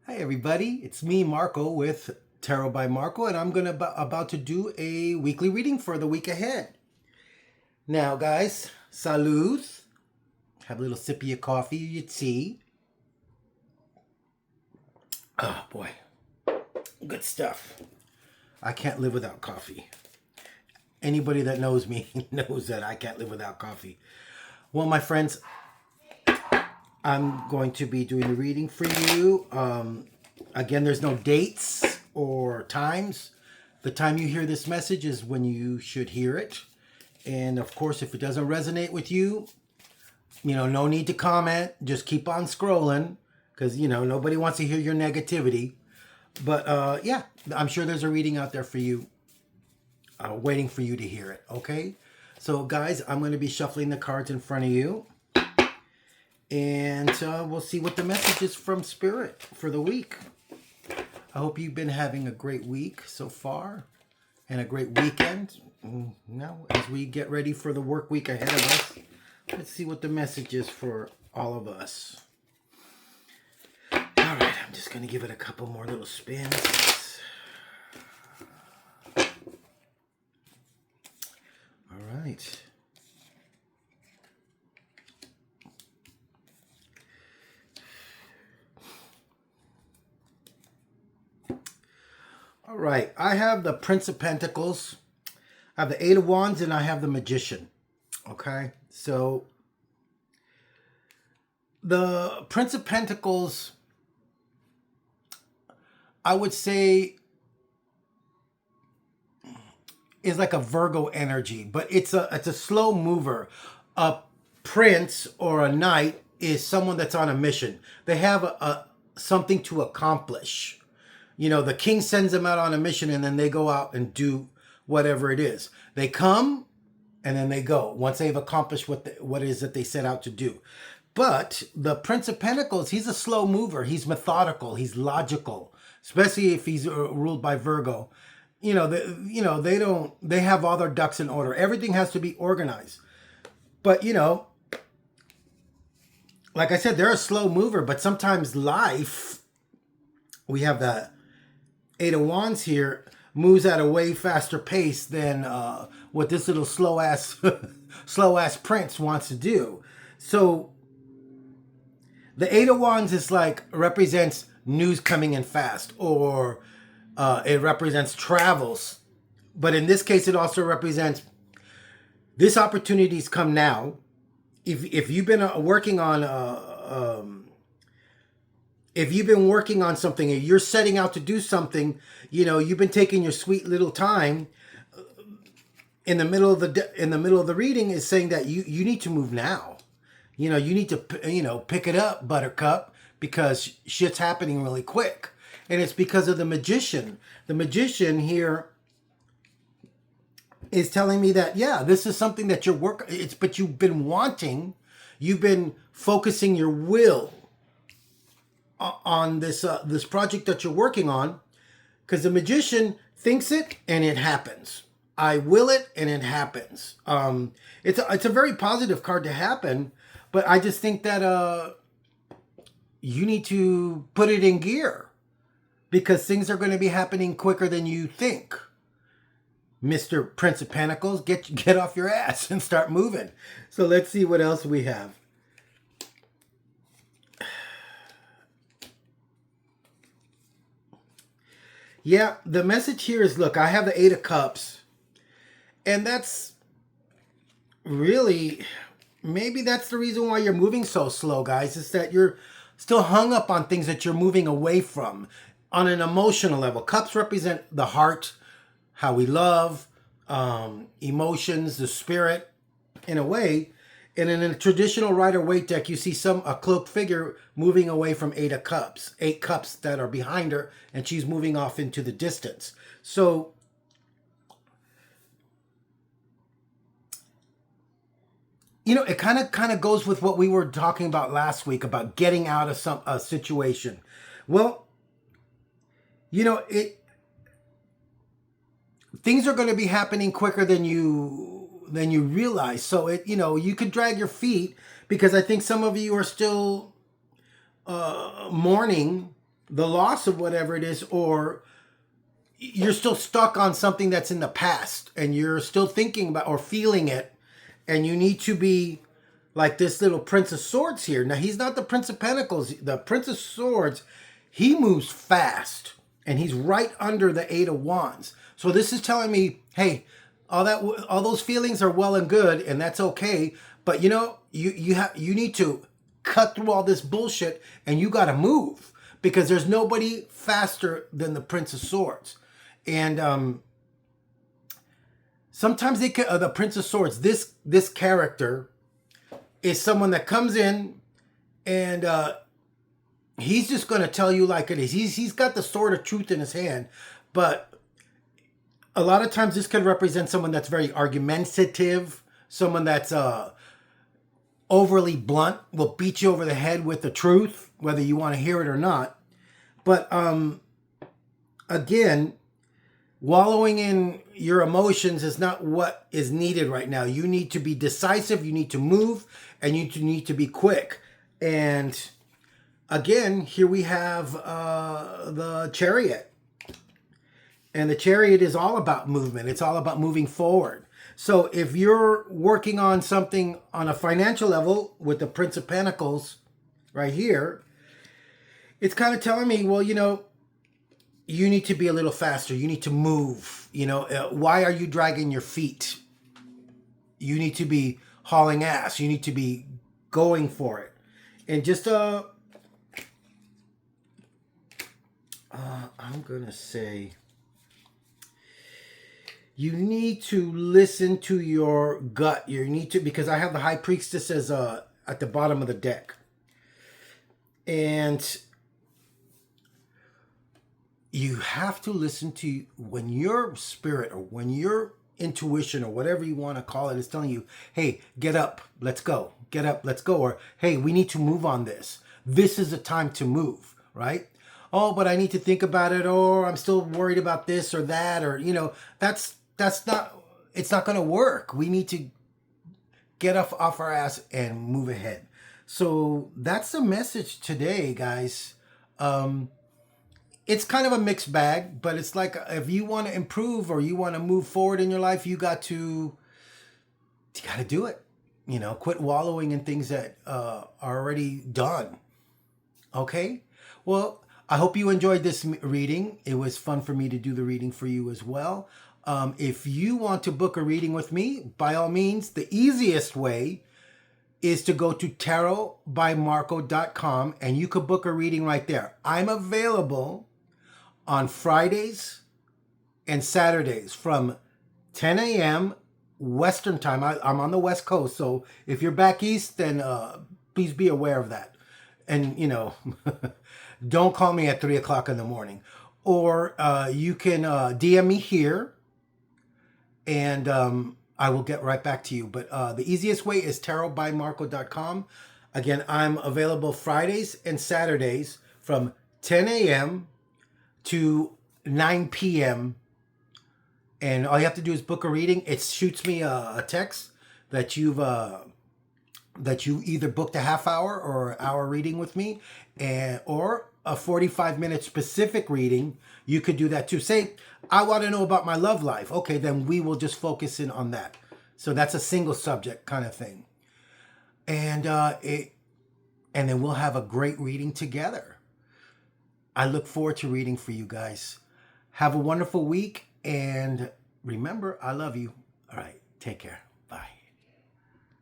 Hi everybody, it's me Marco with Tarot by Marco, and I'm about to do a weekly reading for the week ahead. Now guys, salud. Have a little sip of your coffee, your tea. Oh boy, good stuff. I can't live without coffee. Anybody that knows me knows that I can't live without coffee. Well, my friends, I'm going to be doing the reading for you. Again, there's no dates or times. The time you hear this message is when you should hear it. And of course, if it doesn't resonate with you, no need to comment. Just keep on scrolling because, nobody wants to hear your negativity. But yeah, I'm sure there's a reading out there for you, waiting for you to hear it. Okay. So guys, I'm going to be shuffling the cards in front of you. And we'll see what the message is from Spirit for the week. I hope you've been having a great week so far and a great weekend. Now, as we get ready for the work week ahead of us, let's see what the message is for all of us. All right, I'm just going to give it a couple more little spins. All right. All right, I have the Prince of Pentacles, I have the Eight of Wands, and I have the Magician. Okay, so the Prince of Pentacles, I would say, is like a Virgo energy, but it's a slow mover. A prince or a knight is someone that's on a mission. They have something to accomplish. The king sends them out on a mission, and then they go out and do whatever it is. They come, and then they go once they've accomplished what it is that they set out to do. But the Prince of Pentacles, he's a slow mover. He's methodical. He's logical, especially if he's ruled by Virgo. They have all their ducks in order. Everything has to be organized. But, like I said, they're a slow mover, but sometimes life, we have the Eight of Wands here, moves at a way faster pace than what this little slow ass prince wants to do. So the Eight of Wands is like represents news coming in fast, or it represents travels. But in this case, it also represents this opportunity's come now. If you've been working on if you've been working on something, or you're setting out to do something, you've been taking your sweet little time. In the middle of the reading is saying that you need to move now. You need to pick it up, Buttercup, because shit's happening really quick, and it's because of the Magician. The Magician here is telling me that, yeah, this is something that but you've been wanting, you've been focusing your will on this project that you're working on, because the Magician thinks it and it happens. I will it and it happens. It's a very positive card to happen, but I just think that you need to put it in gear, because things are going to be happening quicker than you think. Mr. Prince of Pentacles, get off your ass and start moving. So let's see what else we have. Yeah, the message here is, look, I have the Eight of Cups. And that's really, maybe that's the reason why you're moving so slow, guys, is that you're still hung up on things that you're moving away from on an emotional level. Cups represent the heart, how we love, emotions, the spirit, in a way. And in a traditional Rider-Waite deck, you see a cloaked figure moving away from Eight of Cups. 8 cups that are behind her, and she's moving off into the distance. So it kind of goes with what we were talking about last week about getting out of a situation. Well, things are going to be happening quicker than you realize. So you could drag your feet, because I think some of you are still mourning the loss of whatever it is, or you're still stuck on something that's in the past and you're still thinking about or feeling it, and you need to be like this little Prince of Swords here. Now, he's not the Prince of Pentacles. The Prince of Swords, he moves fast, and he's right under the Eight of Wands. So this is telling me, hey, all those feelings are well and good, and that's okay. But you know, you need to cut through all this bullshit, and you got to move, because there's nobody faster than the Prince of Swords. And sometimes the Prince of Swords, this character is someone that comes in and he's just going to tell you like it is. He's got the sword of truth in his hand, but a lot of times this could represent someone that's very argumentative, someone that's overly blunt, will beat you over the head with the truth, whether you want to hear it or not. But again, wallowing in your emotions is not what is needed right now. You need to be decisive, you need to move, and you need to be quick. And again, here we have the Chariot. And the Chariot is all about movement. It's all about moving forward. So if you're working on something on a financial level with the Prince of Pentacles right here, it's kind of telling me, well, you know, you need to be a little faster. You need to move. You know, why are you dragging your feet? You need to be hauling ass. You need to be going for it. And just, I'm going to say, you need to listen to your gut. You need to, because I have the High Priestess as at the bottom of the deck. And you have to listen to when your spirit or when your intuition or whatever you want to call it is telling you, hey, get up, let's go. Get up, let's go. Or, hey, we need to move on this. This is the time to move, right? Oh, but I need to think about it, or I'm still worried about this or that, or, you know, that's not, it's not going to work. We need to get off our ass and move ahead. So that's the message today, guys. It's kind of a mixed bag, but it's like if you want to improve or you want to move forward in your life, you got to do it. You know, quit wallowing in things that are already done. Okay? Well, I hope you enjoyed this reading. It was fun for me to do the reading for you as well. If you want to book a reading with me, by all means, the easiest way is to go to tarotbymarco.com and you could book a reading right there. I'm available on Fridays and Saturdays from 10 a.m. Western time. I'm on the West Coast, so if you're back east, then please be aware of that. And, you know, don't call me at 3 o'clock in the morning. Or you can DM me here, and I will get right back to you. But the easiest way is tarotbymarco.com. Again, I'm available Fridays and Saturdays from 10 a.m. to 9 p.m. And all you have to do is book a reading. It shoots me a text that you either booked a half hour or an hour reading with me, or a 45-minute specific reading. You could do that too. Say, I want to know about my love life. Okay, then we will just focus in on that. So that's a single subject kind of thing. And then we'll have a great reading together. I look forward to reading for you guys. Have a wonderful week, and remember, I love you. All right, take care.